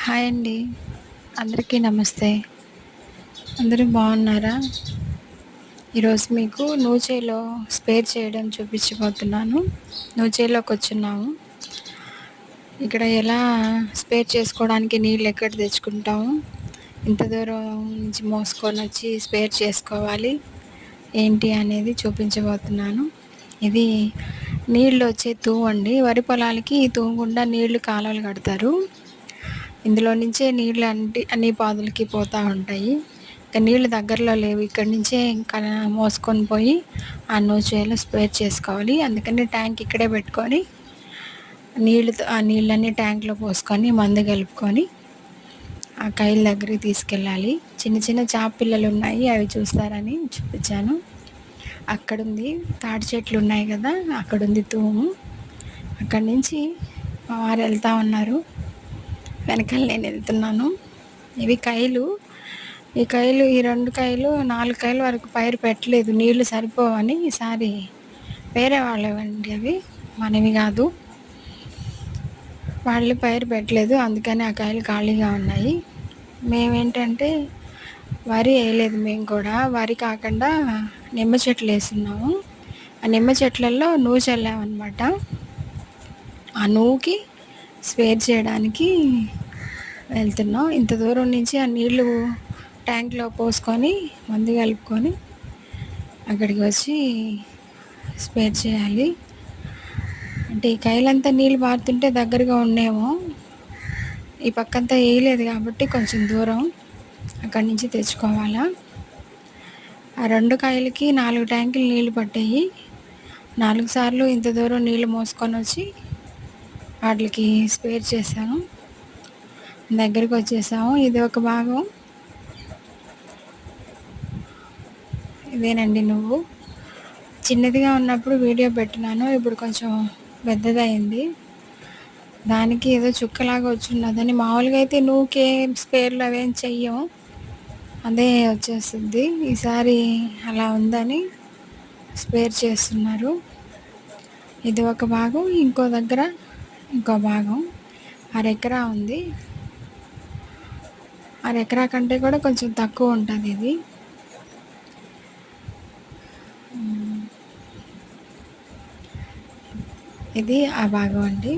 Hi అండి. అందరికీ నమస్తే. అందరూ బాగున్నారా? ఈరోజు మీకు నూచేలో స్పేర్ చేయడం చూపించబోతున్నాను. నూచేలోకి వచ్చున్నాము. ఇక్కడ ఎలా స్పేర్ చేసుకోవడానికి నీళ్ళు ఎక్కడ తెచ్చుకుంటాము, ఇంత దూరం నుంచి మోసుకొని వచ్చి స్పేర్ చేసుకోవాలి ఏంటి అనేది చూపించబోతున్నాను. ఇది నీళ్ళు వచ్చే తూము అండి. వరి పొలాలకి ఈ తూము గుండా నీళ్లు కాలువలు కడతారు. ఇందులో నుంచే నీళ్ళు అన్ని పాదులకి పోతూ ఉంటాయి. ఇంకా నీళ్ళు దగ్గరలో లేవు, ఇక్కడి నుంచే ఇంకా మోసుకొని పోయి ఆ నూచేలో స్పేర్ చేసుకోవాలి. అందుకని ట్యాంక్ ఇక్కడే పెట్టుకొని ఆ నీళ్ళన్నీ ట్యాంక్లో పోసుకొని మందు కలుపుకొని ఆ కైలు దగ్గరికి తీసుకెళ్ళాలి. చిన్న చిన్న చేప పిల్లలు ఉన్నాయి, అవి చూస్తారని చూపించాను. అక్కడుంది తాటి చెట్లు ఉన్నాయి కదా, అక్కడుంది తూము. అక్కడి నుంచి మా వారు వెళ్తూ ఉన్నారు, వెనకాల నేను వెళ్తున్నాను. ఇవి కైలు. ఈ కైలు, ఈ 2 కైలు 4 కైలు వరకు పైరు పెట్టలేదు, నీళ్లు సరిపోవని. ఈసారి వేరే వాళ్ళవండి, అవి మనవి కాదు. వాళ్ళు పైరు పెట్టలేదు, అందుకని ఆ కాయలు ఖాళీగా ఉన్నాయి. మేమేంటంటే వరి వేయలేదు, మేము కూడా వరి కాకుండా నిమ్మ చెట్లు వేస్తున్నాము. ఆ నిమ్మ చెట్లలో నువ్వు చల్లామన్నమాట. ఆ నువ్వుకి స్పేర్ చేయడానికి వెళ్తున్నాం. ఇంత దూరం నుంచి ఆ నీళ్లు ట్యాంక్లో పోసుకొని మందు కలుపుకొని అక్కడికి వచ్చి స్పేర్ చేయాలి. అంటే ఈ కైలంతా నీళ్ళు పారుతుంటే దగ్గరగా ఉండేమో, ఈ పక్కంతా వేయలేదు కాబట్టి కొంచెం దూరం అక్కడి నుంచి తెచ్చుకోవాలా. ఆ 2 కాయలకి 4 ట్యాంకులు నీళ్లు పట్టాయి. 4 సార్లు ఇంత దూరం నీళ్ళు మోసుకొని వచ్చి వాటికి స్పేర్ చేశాను. దగ్గరికి వచ్చేసాము. ఇది ఒక భాగం. ఇదేనండి నువ్వు. చిన్నదిగా ఉన్నప్పుడు వీడియో పెట్టినాను, ఇప్పుడు కొంచెం పెద్దదైంది. దానికి ఏదో చుక్కలాగా వచ్చిన్నదని. మామూలుగా అయితే నువ్వుకే స్పేర్లు అవేం చెయ్యం, అదే వచ్చేస్తుంది. ఈసారి అలా ఉందని స్పేర్ చేస్తున్నారు. ఇది ఒక భాగం, ఇంకో దగ్గర ఇంకో భాగం. 1/2 ఎకరా ఉంది. 1/2 ఎకరా కంటే కూడా కొంచెం తక్కువ ఉంటుంది ఇది. ఇది ఆ భాగం అండి.